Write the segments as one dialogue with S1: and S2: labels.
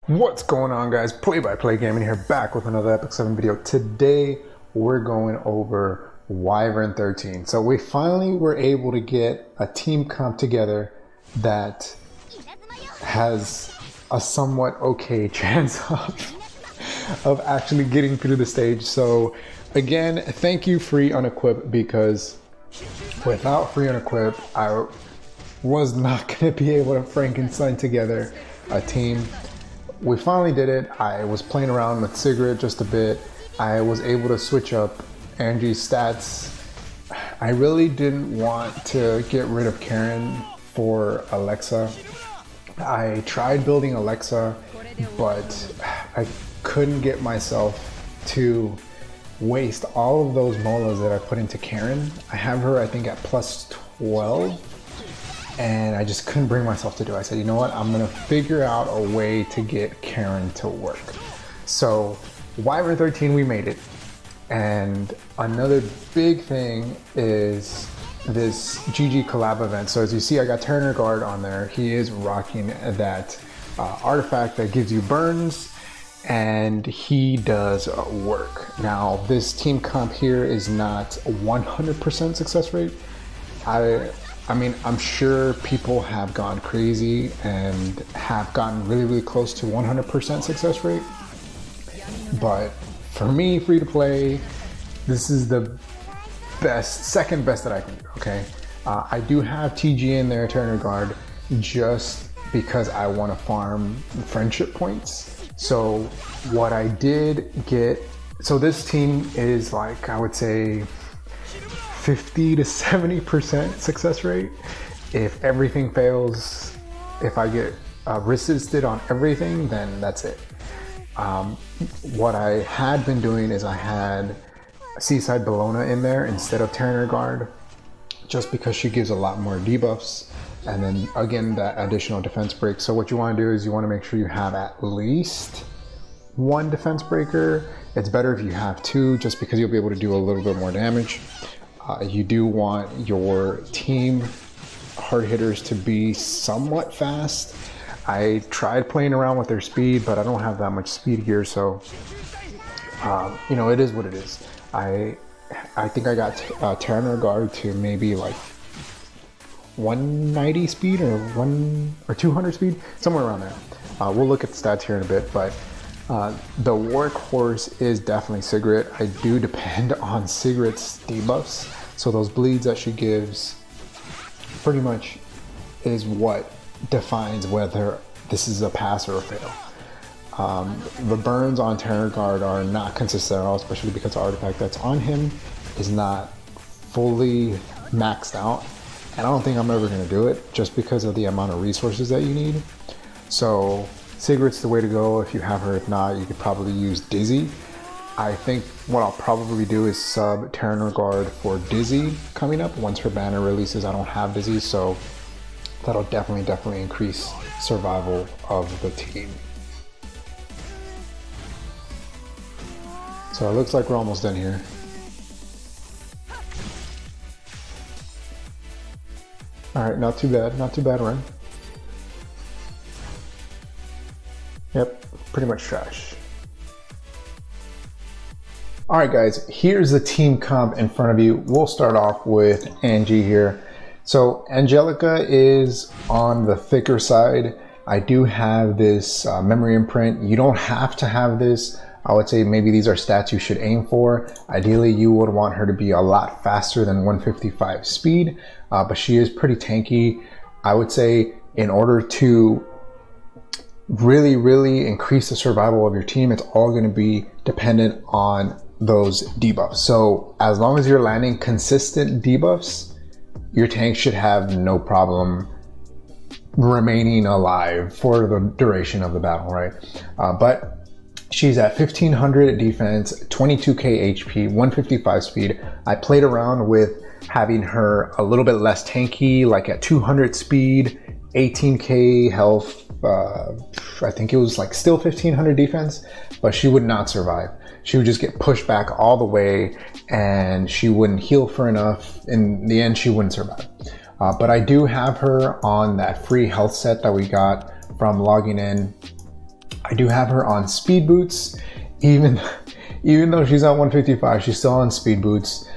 S1: What's going on, guys? PlaybyPlayGaming here, back with another Epic 7 video. Today we're going over Wyvern 13. So we finally were able to get a team comp together that has a somewhat okay chance of actually getting through the stage. So again, thank you Free Unequip, because without Free Unequip I was not going to be able to Frankenstein together a team. We finally did it. I was playing around with Sigrid just a bit. I was able to switch up Angie's stats. I really didn't want to get rid of Karen for Alexa. I tried building Alexa, but I couldn't get myself to waste all of those molas that I put into Karen. I have her, I think, at plus 12. And I just couldn't bring myself to do it. I said, you know what? I'm gonna figure out a way to get Karen to work. So Wyvern 13, we made it. And another big thing is this GG collab event. So as you see, I got Turner Guard on there. He is rocking that artifact that gives you burns, and he does work. Now this team comp here is not 100% success rate. I mean, I'm sure people have gone crazy and have gotten really close to 100% success rate. But for me, free to play, this is the best, second best that I can do, okay? I do have TG in there, Turner Guard, just because I want to farm friendship points. So what I did get, so this team is like, I would say, 50 to 70% success rate. If everything fails, if I get resisted on everything, then that's it. What I had been doing is I had Seaside Bellona in there instead of Turner Guard, just because she gives a lot more debuffs, and then again that additional defense break. So what you want to do is you want to make sure you have at least one defense breaker. It's better if you have two, just because you'll be able to do a little bit more damage. You do want your team hard hitters to be somewhat fast. I tried playing around with their speed, but I don't have that much speed gear, so you know, it is what it is. I think I got Turner Guard to maybe like 190 speed or 200 speed, somewhere around there. We'll look at the stats here in a bit, but the workhorse is definitely Sigrid. I do depend on Sigrid's debuffs. So those bleeds that she gives pretty much is what defines whether this is a pass or a fail. The burns on Turner Guard are not consistent at all, especially because the artifact that's on him is not fully maxed out. And I don't think I'm ever going to do it, just because of the amount of resources that you need. So Sigrid's the way to go if you have her. If not, you could probably use Dizzy. I think what I'll probably do is sub Turner Guard for Dizzy coming up once her banner releases. I don't have Dizzy, so that'll definitely increase survival of the team. So it looks like we're almost done here. All right, not too bad run. Yep, pretty much trash. All right, guys, here's the team comp in front of you. We'll start off with Angie here. So Angelica is on the thicker side. I do have this memory imprint. You don't have to have this. I would say maybe these are stats you should aim for. Ideally, you would want her to be a lot faster than 155 speed, but she is pretty tanky. I would say in order to really increase the survival of your team, it's all going to be dependent on those debuffs. So as long as you're landing consistent debuffs, your tank should have no problem remaining alive for the duration of the battle, right? But she's at 1500 defense, 22k HP, 155 speed. I played around with having her a little bit less tanky, like at 200 speed, 18k health. I think it was like still 1500 defense, but she would not survive. She would just get pushed back all the way, and she wouldn't heal for enough. In the end, she wouldn't survive. But I do have her on that free health set that we got from logging in. I do have her on speed boots, even though she's on 155, she's still on speed boots,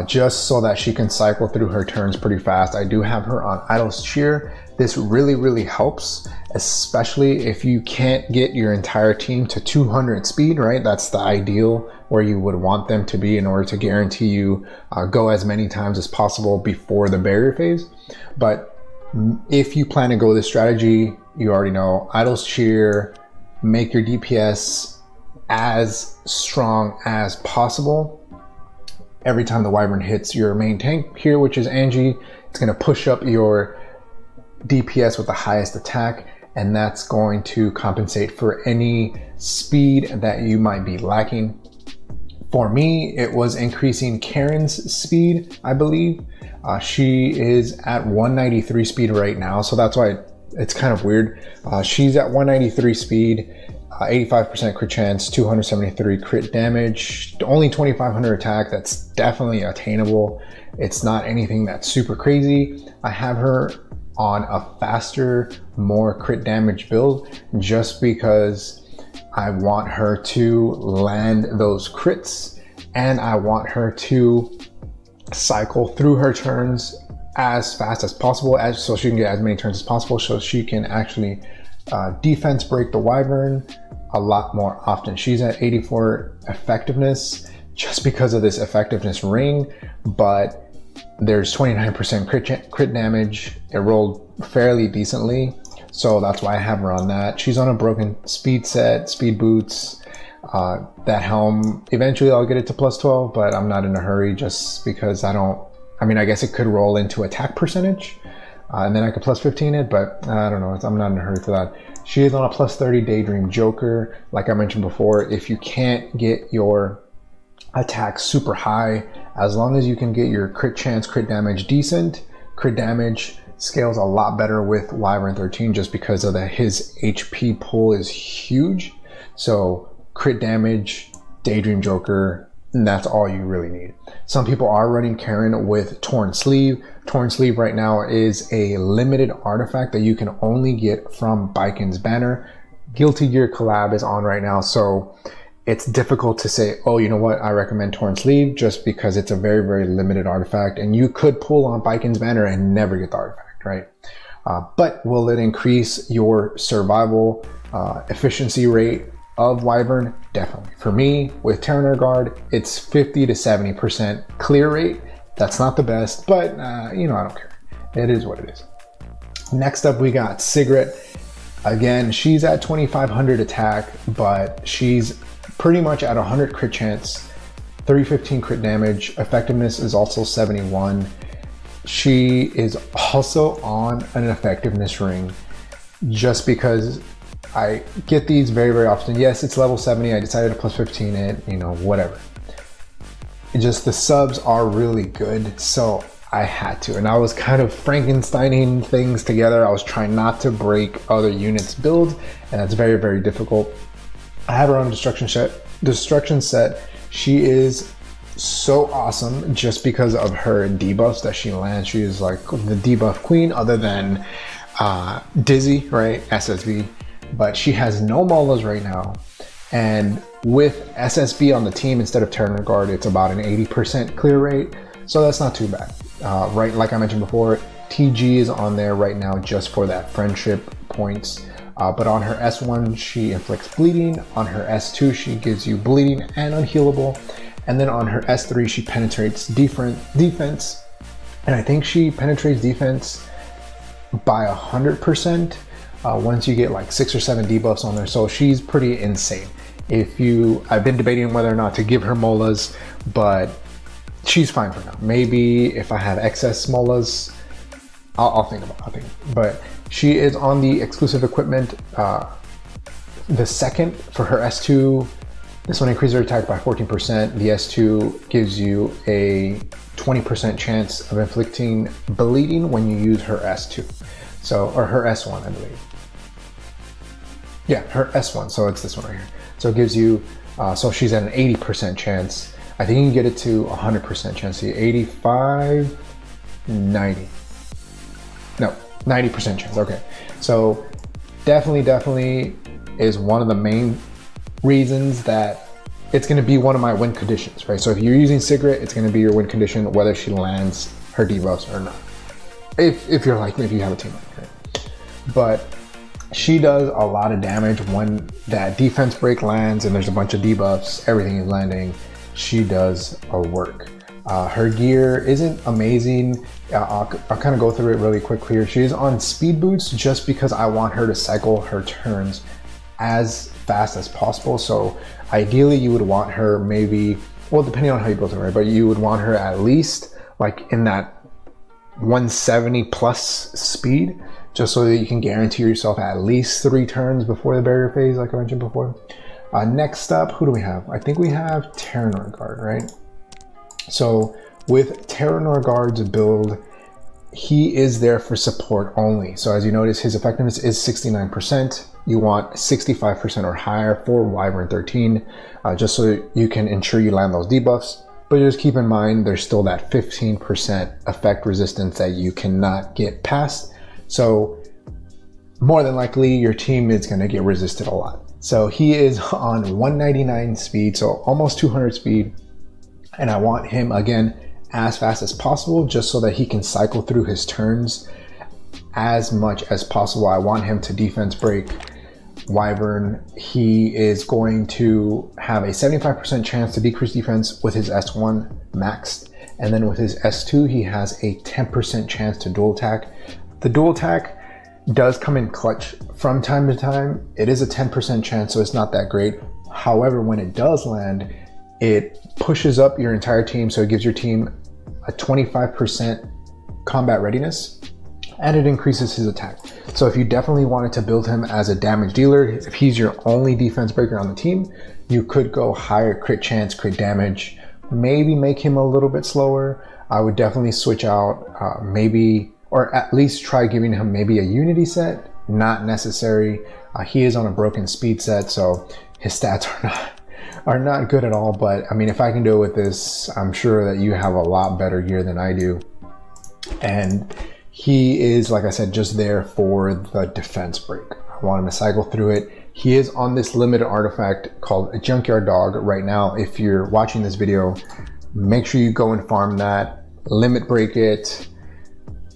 S1: just so that she can cycle through her turns pretty fast. I do have her on idle shear. This really helps, especially if you can't get your entire team to 200 speed, right? That's the ideal where you would want them to be in order to guarantee you go as many times as possible before the barrier phase. But if you plan to go this strategy, you already know, idle shear, make your DPS as strong as possible. Every time the Wyvern hits your main tank here, which is Angie, it's going to push up your DPS with the highest attack, and that's going to compensate for any speed that you might be lacking. For me, it was increasing Karen's speed, I believe. She is at 193 speed right now, so that's why it's kind of weird. She's at 193 speed, 85% crit chance, 273 crit damage, only 2500 attack. That's definitely attainable. It's not anything that's super crazy. I have her on a faster, more crit damage build just because I want her to land those crits, and I want her to cycle through her turns as fast as possible, so she can get as many turns as possible, so she can actually defense break the Wyvern a lot more often. She's at 84 effectiveness just because of this effectiveness ring, but there's 29% crit damage. It rolled fairly decently, so that's why I have her on that. She's on a broken speed set, speed boots. That helm, eventually I'll get it to plus 12, but I'm not in a hurry just because I guess it could roll into attack percentage, and then I could plus 15 it, but I don't know, I'm not in a hurry for that. She is on a plus 30 Daydream Joker. Like I mentioned before, if you can't get your attack super high, as long as you can get your crit chance, crit damage decent, crit damage scales a lot better with Wyvern 13 just because of his HP pool is huge. So crit damage, Daydream Joker, and that's all you really need. Some people are running Karen with Torn Sleeve. Torn Sleeve right now is a limited artifact that you can only get from Baiken's banner. Guilty Gear collab is on right now, so it's difficult to say, oh, you know what, I recommend Torn Sleeve, just because it's a very limited artifact, and you could pull on Baiken's banner and never get the artifact, right? But will it increase your survival efficiency rate of Wyvern? Definitely. For me, with Terraner Guard, it's 50 to 70% clear rate. That's not the best, but I don't care. It is what it is. Next up, we got Cigarette. Again, she's at 2500 attack, but she's pretty much at 100 crit chance, 315 crit damage. Effectiveness is also 71. She is also on an effectiveness ring just because I get these very often. Yes, it's level 70. I decided to plus 15 it, whatever. Just the subs are really good, so I had to. And I was kind of Frankensteining things together. I was trying not to break other units' builds, and that's very difficult. I have her on destruction set. She is so awesome just because of her debuffs that she lands. She is like the debuff queen, other than Dizzy, right? SSV. But she has no Molas right now, and with SSB on the team instead of Terraner Guard, it's about an 80% clear rate, so that's not too bad. Right, like I mentioned before, TG is on there right now just for that friendship points, but on her S1 she inflicts bleeding, on her S2 she gives you bleeding and unhealable, and then on her S3 she penetrates defense, and I think she penetrates defense by 100%. Once you get like 6 or 7 debuffs on there, so she's pretty insane. I've been debating whether or not to give her Molas, but she's fine for now. Maybe if I have excess Molas, I'll think about it. But she is on the exclusive equipment. The second for her S2, this one increases her attack by 14%. The S2 gives you a 20% chance of inflicting bleeding when you use her S2. Or her S1, I believe. Yeah, her S1, so it's this one right here. So it gives you, so she's at an 80% chance. I think you can get it to 100% chance. See, 85, 90. No, 90% chance, okay. So definitely is one of the main reasons that it's going to be one of my win conditions, right? So if you're using Sigrid, it's going to be your win condition whether she lands her debuffs or not. If you're like me, if you have a team, right? But she does a lot of damage when that defense break lands and there's a bunch of debuffs, everything is landing. She does a work. Her gear isn't amazing. I'll kind of go through it really quick here. She is on speed boots just because I want her to cycle her turns as fast as possible. So ideally you would want her maybe, well, depending on how you build her, right? But you would want her at least like in that 170 plus speed, just so that you can guarantee yourself at least 3 turns before the barrier phase, like I mentioned before. Next up, who do we have? I think we have Terranor Guard, right? So with Terranor Guard's build, he is there for support only. So as you notice, his effectiveness is 69%. You want 65% or higher for Wyvern 13, just so you can ensure you land those debuffs. But just keep in mind, there's still that 15% effect resistance that you cannot get past. So more than likely, your team is going to get resisted a lot. So he is on 199 speed, so almost 200 speed. And I want him, again, as fast as possible, just so that he can cycle through his turns as much as possible. I want him to defense break Wyvern. He is going to have a 75% chance to decrease defense with his S1 maxed. And then with his S2, he has a 10% chance to dual attack. The dual attack does come in clutch from time to time. It is a 10% chance, so it's not that great. However, when it does land, it pushes up your entire team, so it gives your team a 25% combat readiness, and it increases his attack. So if you definitely wanted to build him as a damage dealer, if he's your only defense breaker on the team, you could go higher crit chance, crit damage, maybe make him a little bit slower. I would definitely switch out maybe, or at least try giving him maybe a unity set. Not necessary. He is on a broken speed set, so his stats are not good at all. But I mean, if I can do it with this, I'm sure that you have a lot better gear than I do. And he is, like I said, just there for the defense break. I want him to cycle through it. He is on this limited artifact called a Junkyard Dog right now. If you're watching this video, make sure you go and farm that, limit break it.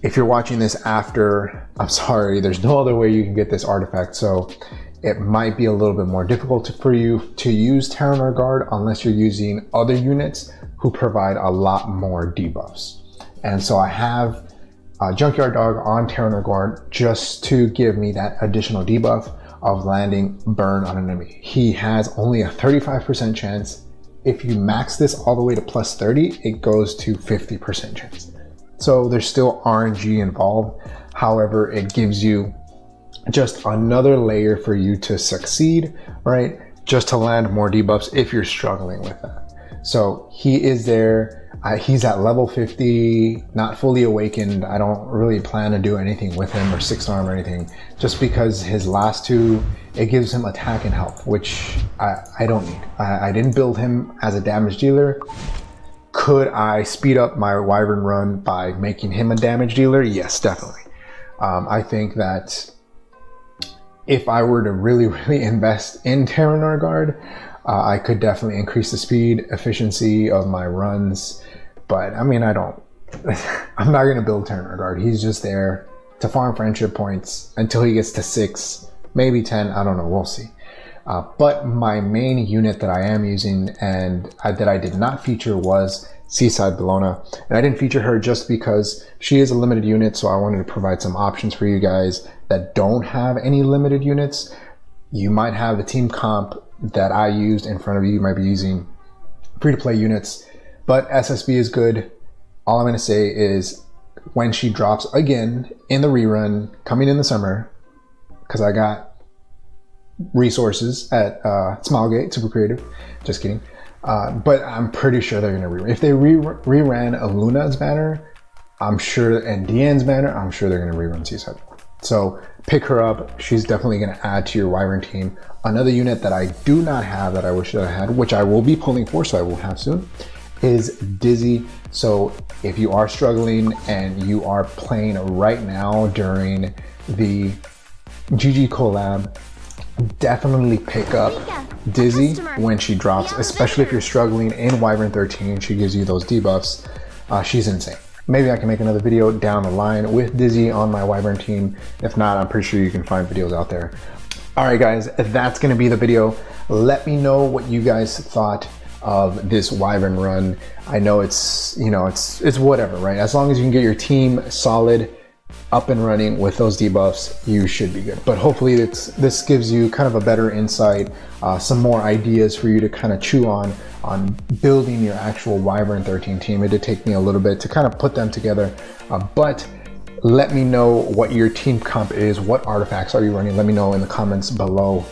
S1: If you're watching this after, I'm sorry, there's no other way you can get this artifact. So it might be a little bit more difficult for you to use Terranor Guard unless you're using other units who provide a lot more debuffs. And so I have Junkyard Dog on Terranor Guard just to give me that additional debuff of landing burn on an enemy. He has only a 35% chance. If you max this all the way to plus 30, it goes to 50% chance. So there's still RNG involved. However, it gives you just another layer for you to succeed, right? Just to land more debuffs if you're struggling with that. So he is there. He's at level 50, not fully awakened. I don't really plan to do anything with him or 6-arm or anything, just because his last 2, it gives him attack and health, which I don't need. I didn't build him as a damage dealer. Could I speed up my Wyvern run by making him a damage dealer? Yes, definitely. I think that if I were to really invest in Terranor Guard, I could definitely increase the speed, efficiency of my runs. But I mean, I'm not going to build Terranor Guard. He's just there to farm friendship points until he gets to 6, maybe 10. I don't know. We'll see. But my main unit that I am using and that I did not feature was Seaside Bellona. And I didn't feature her just because she is a limited unit. So I wanted to provide some options for you guys that don't have any limited units. You might have the team comp that I used in front of you. You might be using free-to-play units, but SSB is good. All I'm going to say is when she drops again in the rerun coming in the summer, because I got resources at Smilegate, super creative, just kidding. But I'm pretty sure they're going to rerun. If they reran Luna's banner, I'm sure, and Deanne's banner, I'm sure they're going to rerun Seaside. So pick her up. She's definitely going to add to your Wyvern team. Another unit that I do not have that I wish that I had, which I will be pulling for, so I will have soon, is Dizzy. So if you are struggling and you are playing right now during the GG collab, definitely pick up Dizzy when she drops, especially if you're struggling in Wyvern 13. She gives you those debuffs. She's insane. Maybe I can make another video down the line with Dizzy on my Wyvern team. If not, I'm pretty sure you can find videos out there. All right, guys, that's gonna be the video. Let me know what you guys thought of this Wyvern run. I know it's, you know, it's whatever, right? As long as you can get your team solid, up and running with those debuffs, you should be good. But hopefully this gives you kind of a better insight, some more ideas for you to kind of chew on building your actual Wyvern 13 team. It did take me a little bit to kind of put them together, but let me know what your team comp is. What artifacts are you running? Let me know in the comments below.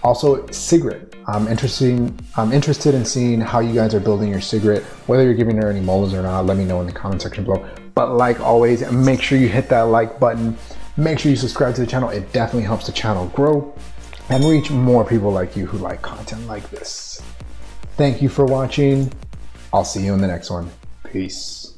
S1: Also, Sigrid. I'm interested in seeing how you guys are building your Sigrid, whether you're giving her any molas or not. Let me know in the comment section below. But like always, make sure you hit that like button. Make sure you subscribe to the channel. It definitely helps the channel grow and reach more people like you who like content like this. Thank you for watching. I'll see you in the next one. Peace.